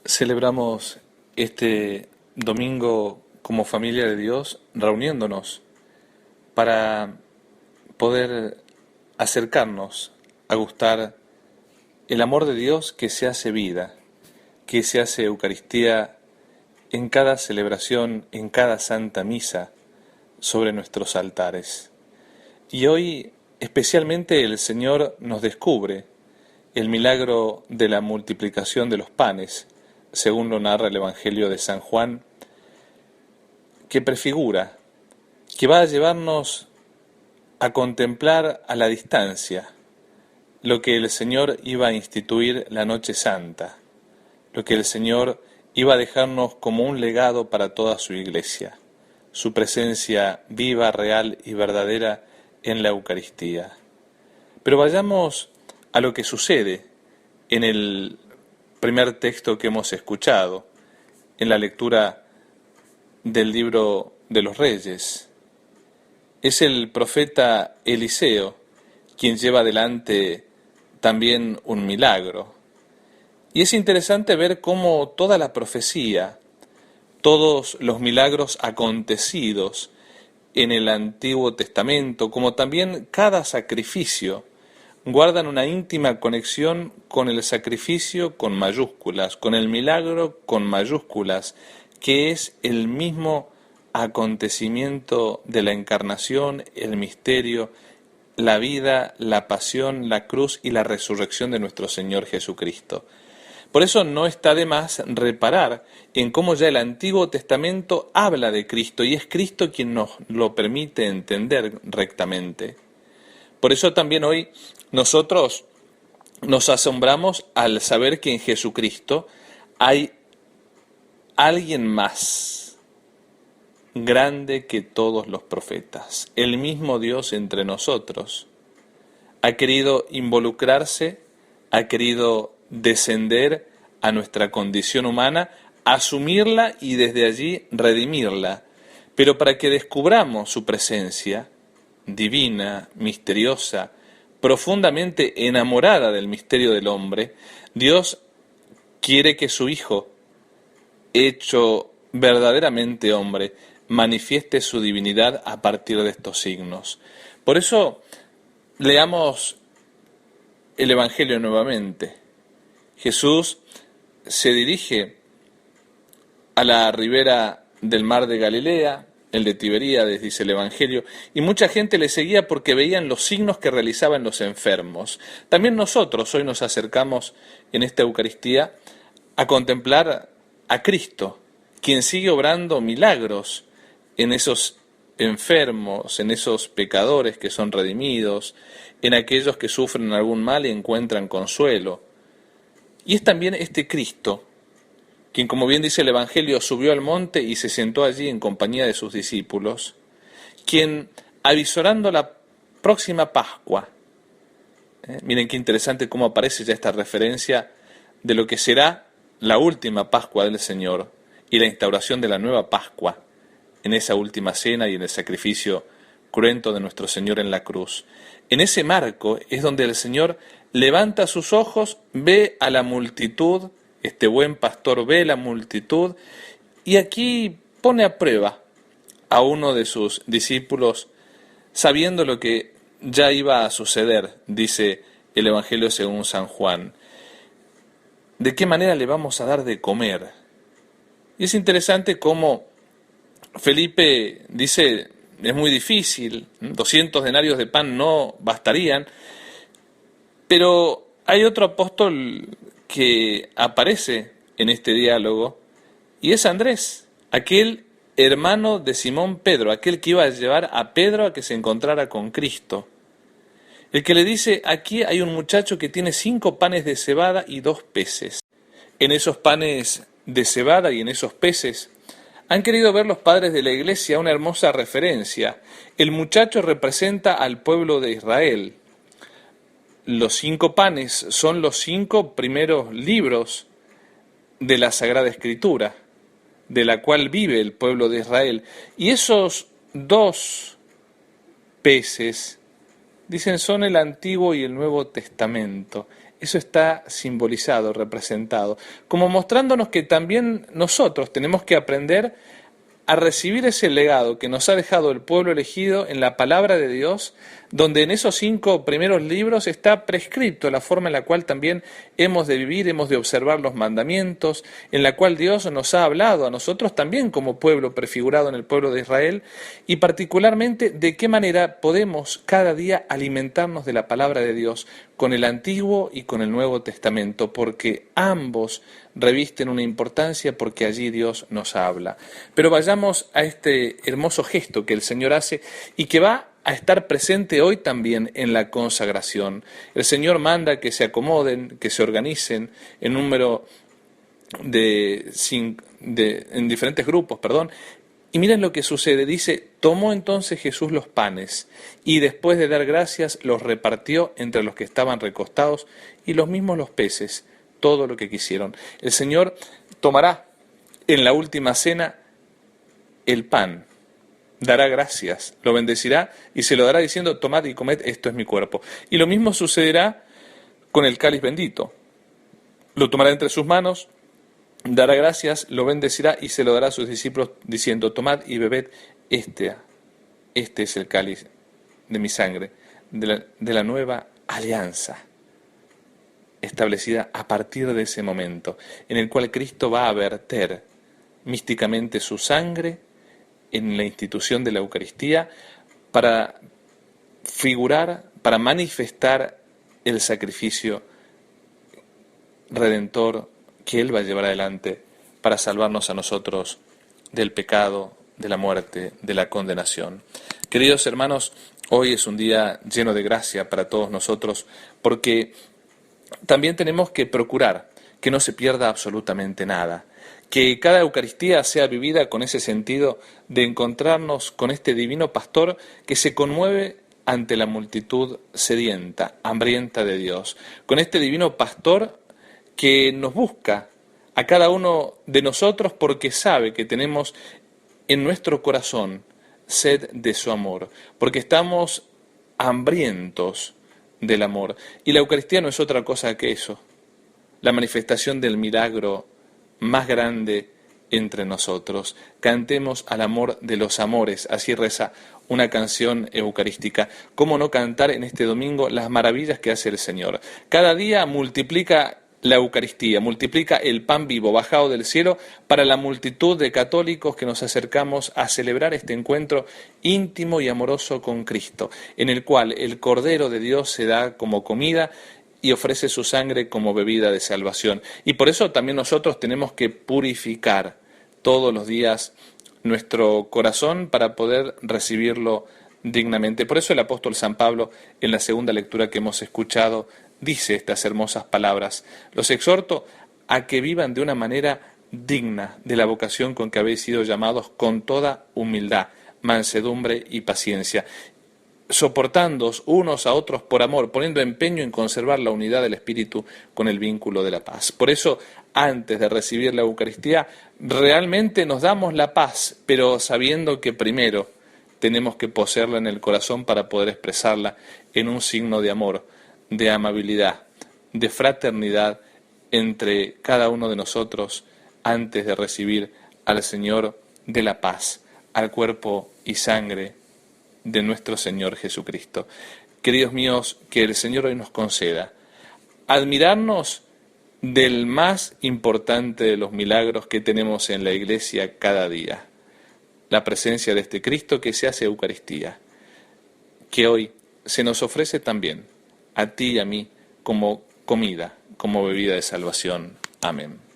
Celebramos este domingo como familia de Dios, reuniéndonos para poder acercarnos a gustar el amor de Dios que se hace vida, que se hace Eucaristía en cada celebración, en cada Santa Misa, sobre nuestros altares. Y hoy especialmente el Señor nos descubre el milagro de la multiplicación de los panes, según lo narra el Evangelio de San Juan, que prefigura, que va a llevarnos a contemplar a la distancia lo que el Señor iba a instituir la Noche Santa, lo que el Señor iba a dejarnos como un legado para toda su Iglesia, su presencia viva, real y verdadera en la Eucaristía. Pero vayamos a lo que sucede en el primer texto que hemos escuchado, en la lectura del libro de los Reyes. Es el profeta Eliseo quien lleva adelante también un milagro. Y es interesante ver cómo toda la profecía, todos los milagros acontecidos en el Antiguo Testamento, como también cada sacrificio, guardan una íntima conexión con el sacrificio con mayúsculas, con el milagro con mayúsculas, que es el mismo acontecimiento de la encarnación, el misterio, la vida, la pasión, la cruz y la resurrección de nuestro Señor Jesucristo. Por eso no está de más reparar en cómo ya el Antiguo Testamento habla de Cristo y es Cristo quien nos lo permite entender rectamente. Por eso también hoy nosotros nos asombramos al saber que en Jesucristo hay alguien más grande que todos los profetas, el mismo Dios entre nosotros. Ha querido involucrarse, ha querido descender a nuestra condición humana, asumirla y desde allí redimirla. Pero para que descubramos su presencia divina, misteriosa, profundamente enamorada del misterio del hombre, Dios quiere que su Hijo, hecho verdaderamente hombre, manifieste su divinidad a partir de estos signos. Por eso, leamos el Evangelio nuevamente. Jesús se dirige a la ribera del mar de Galilea, el de Tiberíades, dice el Evangelio, y mucha gente le seguía porque veían los signos que realizaban los enfermos. También nosotros hoy nos acercamos en esta Eucaristía a contemplar a Cristo, quien sigue obrando milagros en esos enfermos, en esos pecadores que son redimidos, en aquellos que sufren algún mal y encuentran consuelo. Y es también este Cristo, quien, como bien dice el Evangelio, subió al monte y se sentó allí en compañía de sus discípulos, quien, avisorando la próxima Pascua, miren qué interesante cómo aparece ya esta referencia de lo que será la última Pascua del Señor y la instauración de la nueva Pascua en esa última cena y en el sacrificio cruento de nuestro Señor en la cruz. En ese marco es donde el Señor levanta sus ojos, ve a la multitud, este buen pastor ve la multitud y aquí pone a prueba a uno de sus discípulos sabiendo lo que ya iba a suceder, dice el Evangelio según San Juan. ¿De qué manera le vamos a dar de comer? Y es interesante cómo Felipe dice, es muy difícil, 200 denarios de pan no bastarían, pero hay otro apóstol que aparece en este diálogo y es Andrés, aquel hermano de Simón Pedro, aquel que iba a llevar a Pedro a que se encontrara con Cristo. El que le dice, aquí hay un muchacho que tiene 5 panes de cebada y 2 peces. En esos panes de cebada y en esos peces han querido ver los padres de la Iglesia una hermosa referencia. El muchacho representa al pueblo de Israel. Los 5 panes son los 5 primeros libros de la Sagrada Escritura, de la cual vive el pueblo de Israel. Y esos 2 peces, dicen, son el Antiguo y el Nuevo Testamento. eso está simbolizado, representado, como mostrándonos que también nosotros tenemos que aprender a recibir ese legado que nos ha dejado el pueblo elegido en la palabra de Dios, donde en esos 5 primeros libros está prescrito la forma en la cual también hemos de vivir, hemos de observar los mandamientos, en la cual Dios nos ha hablado a nosotros también como pueblo prefigurado en el pueblo de Israel, y particularmente de qué manera podemos cada día alimentarnos de la palabra de Dios con el Antiguo y con el Nuevo Testamento, porque ambos revisten una importancia porque allí Dios nos habla. Pero vayamos a este hermoso gesto que el Señor hace y que va a estar presente hoy también en la consagración. El Señor manda que se acomoden, que se organicen en número en diferentes grupos, y miren lo que sucede, dice, tomó entonces Jesús los panes y después de dar gracias los repartió entre los que estaban recostados y los mismos los peces, todo lo que quisieron. El Señor tomará en la última cena el pan, dará gracias, lo bendecirá y se lo dará diciendo, tomad y comed, esto es mi cuerpo. Y lo mismo sucederá con el cáliz bendito. Lo tomará entre sus manos, dará gracias, lo bendecirá y se lo dará a sus discípulos diciendo, tomad y bebed, este es el cáliz de mi sangre, de la nueva alianza, establecida a partir de ese momento, en el cual Cristo va a verter místicamente su sangre en la institución de la Eucaristía para figurar, para manifestar el sacrificio redentor que Él va a llevar adelante para salvarnos a nosotros del pecado, de la muerte, de la condenación. Queridos hermanos, hoy es un día lleno de gracia para todos nosotros, porque también tenemos que procurar que no se pierda absolutamente nada, que cada Eucaristía sea vivida con ese sentido de encontrarnos con este divino pastor que se conmueve ante la multitud sedienta, hambrienta de Dios, con este divino pastor que nos busca a cada uno de nosotros porque sabe que tenemos en nuestro corazón sed de su amor, porque estamos hambrientos del amor. Y la Eucaristía no es otra cosa que eso, la manifestación del milagro más grande entre nosotros. Cantemos al amor de los amores, así reza una canción eucarística. ¿Cómo no cantar en este domingo las maravillas que hace el Señor? Cada día multiplica la Eucaristía, multiplica el pan vivo bajado del cielo para la multitud de católicos que nos acercamos a celebrar este encuentro íntimo y amoroso con Cristo, en el cual el Cordero de Dios se da como comida y ofrece su sangre como bebida de salvación. Y por eso también nosotros tenemos que purificar todos los días nuestro corazón para poder recibirlo dignamente. Por eso el apóstol San Pablo, en la segunda lectura que hemos escuchado, dice estas hermosas palabras: los exhorto a que vivan de una manera digna de la vocación con que habéis sido llamados, con toda humildad, mansedumbre y paciencia, soportándoos unos a otros por amor, poniendo empeño en conservar la unidad del Espíritu con el vínculo de la paz. Por eso, antes de recibir la Eucaristía, realmente nos damos la paz, pero sabiendo que primero tenemos que poseerla en el corazón para poder expresarla en un signo de amor, de amabilidad, de fraternidad entre cada uno de nosotros antes de recibir al Señor de la paz, al cuerpo y sangre de nuestro Señor Jesucristo. Queridos míos, que el Señor hoy nos conceda admirarnos del más importante de los milagros que tenemos en la Iglesia cada día, la presencia de este Cristo que se hace Eucaristía, que hoy se nos ofrece también a ti y a mí como comida, como bebida de salvación. Amén.